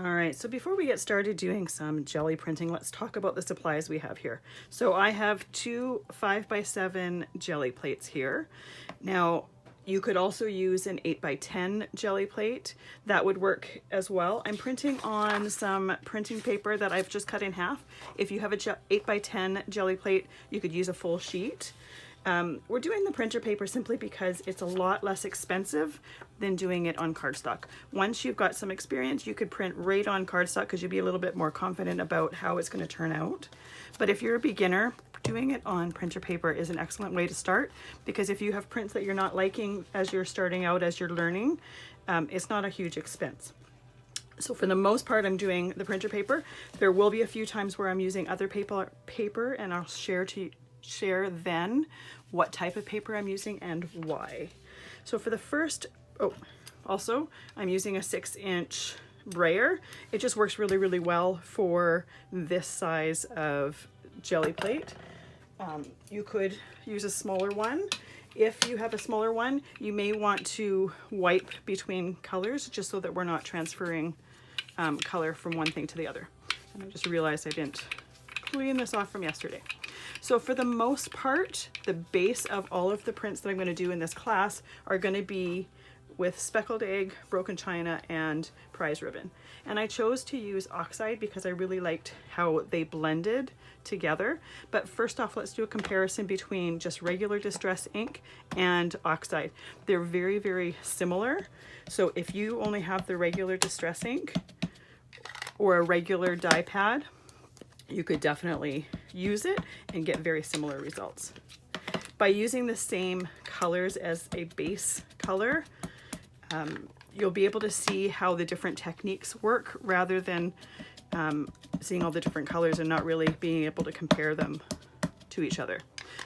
All right, so before we get started doing some jelly printing, let's talk about the supplies we have here. So I have two 5x7 jelly plates here. Now, you could also use an 8x10 jelly plate. That would work as well. I'm printing on some printing paper that I've just cut in half. If you have a 8x10 jelly plate, you could use a full sheet. We're doing the printer paper simply because it's a lot less expensive than doing it on cardstock. Once you've got some experience, you could print right on cardstock because you'll be a little bit more confident about how it's going to turn out. But if you're a beginner, doing it on printer paper is an excellent way to start, because if you have prints that you're not liking as you're starting out, as you're learning, it's not a huge expense. So for the most part, I'm doing the printer paper. There will be a few times where I'm using other paper, and I'll share then what type of paper I'm using and why. So for the first, also I'm using a 6-inch brayer. It just works really, really well for this size of jelly plate. You could use a smaller one. If you have a smaller one, you may want to wipe between colors just so that we're not transferring color from one thing to the other. And I just realized I didn't clean this off from yesterday. So for the most part, the base of all of the prints that I'm going to do in this class are going to be with Speckled Egg, Broken China, and Prize Ribbon. And I chose to use Oxide because I really liked how they blended together. But first off, let's do a comparison between just regular Distress ink and Oxide. They're very, very similar. So if you only have the regular Distress ink or a regular die pad, you could definitely use it and get very similar results. By using the same colors as a base color, you'll be able to see how the different techniques work rather than seeing all the different colors and not really being able to compare them to each other.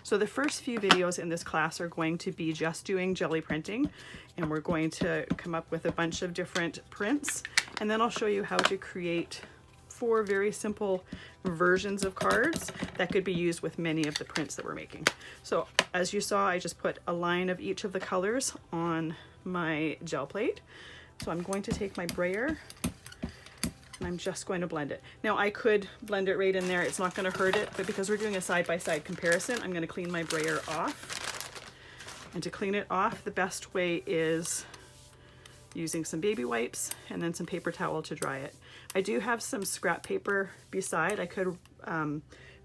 So the first few videos in this class are going to be just doing jelly printing, and we're going to come up with a bunch of different prints, and then I'll show you how to create 4 very simple versions of cards that could be used with many of the prints that we're making. So as you saw, I just put a line of each of the colors on my gel plate. So I'm going to take my brayer and I'm just going to blend it. Now I could blend it right in there, it's not going to hurt it, but because we're doing a side-by-side comparison, I'm going to clean my brayer off. And to clean it off, the best way is using some baby wipes and then some paper towel to dry it. I do have some scrap paper beside. I could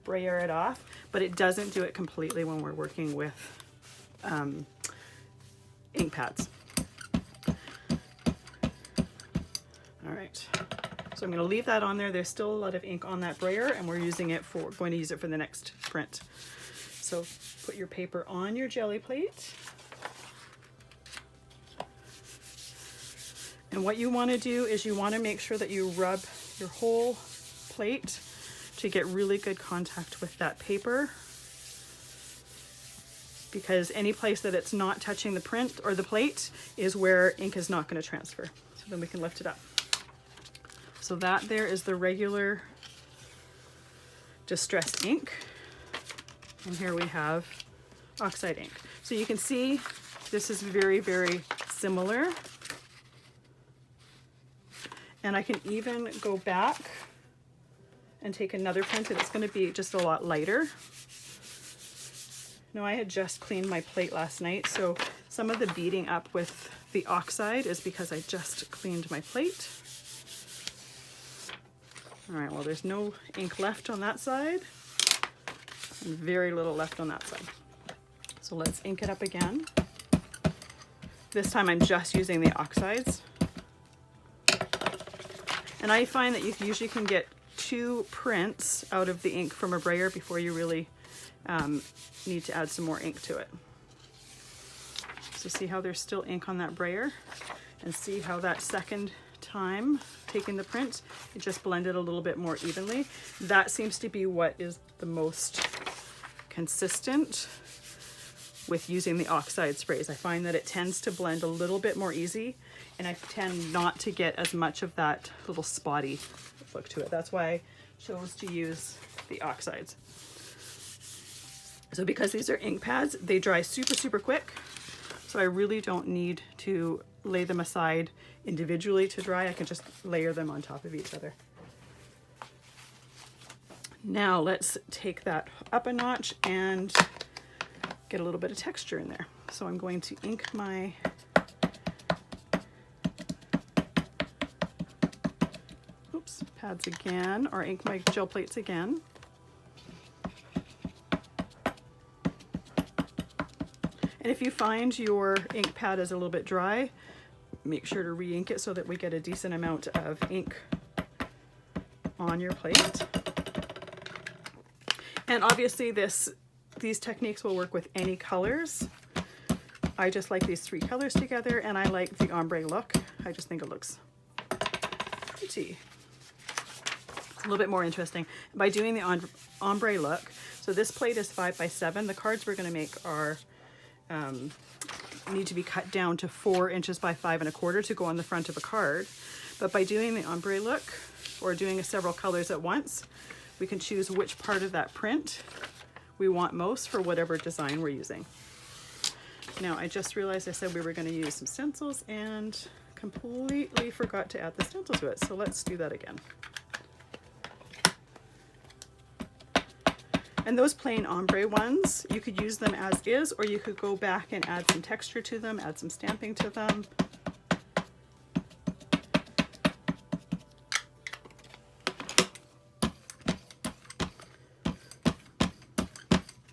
brayer it off, but it doesn't do it completely when we're working with ink pads. All right, so I'm going to leave that on there. There's still a lot of ink on that brayer, and we're going to use it for the next print. So put your paper on your jelly plate. And what you want to do is you want to make sure that you rub your whole plate to get really good contact with that paper, because any place that it's not touching the print or the plate is where ink is not going to transfer. So then we can lift it up. So that there is the regular Distress ink, and here we have Oxide ink. So you can see this is very, very similar. And I can even go back and take another print, and it's going to be just a lot lighter. Now I had just cleaned my plate last night, so some of the beating up with the Oxide is because I just cleaned my plate. All right, well, there's no ink left on that side and very little left on that side. So let's ink it up again. This time I'm just using the Oxides. And I find that you usually can get 2 prints out of the ink from a brayer before you really need to add some more ink to it. So see how there's still ink on that brayer, and see how that second time taking the print, it just blended a little bit more evenly. That seems to be what is the most consistent with using the Oxide sprays. I find that it tends to blend a little bit more easy, and I tend not to get as much of that little spotty look to it. That's why I chose to use the Oxides. So because these are ink pads, they dry super, super quick. So I really don't need to lay them aside individually to dry. I can just layer them on top of each other. Now let's take that up a notch and get a little bit of texture in there. So I'm going to ink my pads again, or ink my gel plates again. And if you find your ink pad is a little bit dry, make sure to re-ink it so that we get a decent amount of ink on your plate. And obviously these techniques will work with any colors. I just like these 3 colors together, and I like the ombre look. I just think it looks pretty. A little bit more interesting by doing the ombre look. So this plate is 5 by 7. The cards we're going to make are need to be cut down to 4 inches by 5 1/4 to go on the front of a card. But by doing the ombre look, or doing several colors at once, we can choose which part of that print we want most for whatever design we're using. Now I just realized I said we were going to use some stencils and completely forgot to add the stencil to it. So let's do that again. And those plain ombre ones, you could use them as is, or you could go back and add some texture to them, add some stamping to them.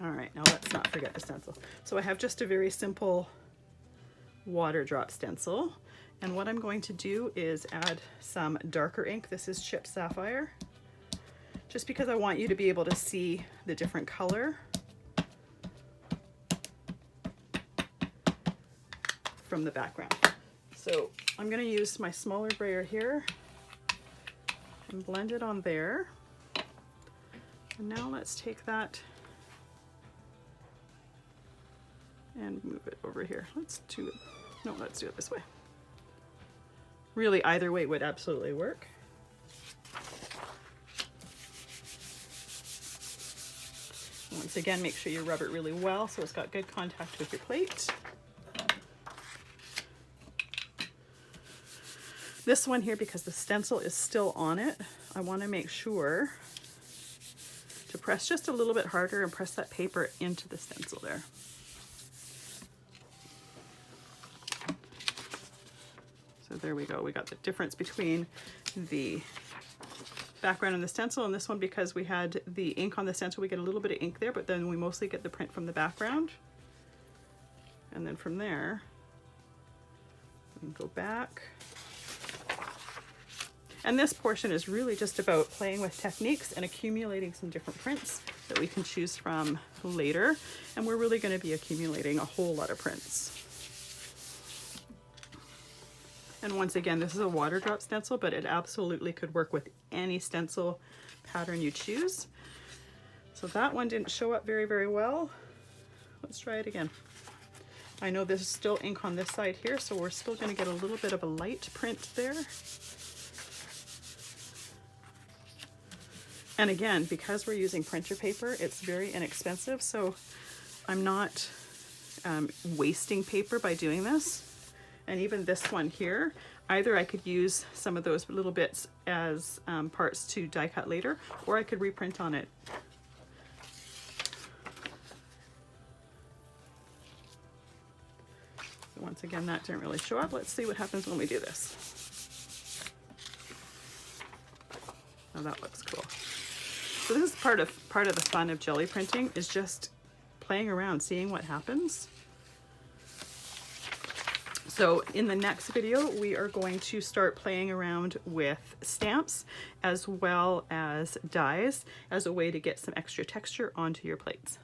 All right, now let's not forget the stencil. So I have just a very simple water drop stencil. And what I'm going to do is add some darker ink. This is Chipped Sapphire, just because I want you to be able to see the different color from the background. So I'm going to use my smaller brayer here and blend it on there. And now let's take that and move it over here. Let's do it. No, let's do it this way. Really, either way would absolutely work. Once again, make sure you rub it really well so it's got good contact with your plate. This one here, because the stencil is still on it, I want to make sure to press just a little bit harder and press that paper into the stencil there. So there we go. We got the difference between the background and the stencil, and this one, because we had the ink on the stencil, we get a little bit of ink there, but then we mostly get the print from the background. And then from there, we can go back. And this portion is really just about playing with techniques and accumulating some different prints that we can choose from later. And we're really going to be accumulating a whole lot of prints. And once again, this is a water drop stencil, but it absolutely could work with any stencil pattern you choose. So that one didn't show up very, very well. Let's try it again. I know there's still ink on this side here, so we're still going to get a little bit of a light print there. And again, because we're using printer paper, it's very inexpensive, so I'm not wasting paper by doing this. And even this one here, either I could use some of those little bits as parts to die cut later, or I could reprint on it. So once again, that didn't really show up. Let's see what happens when we do this. Oh, that looks cool. So this is part of the fun of jelly printing, is just playing around, seeing what happens. So in the next video, we are going to start playing around with stamps as well as dies as a way to get some extra texture onto your plates.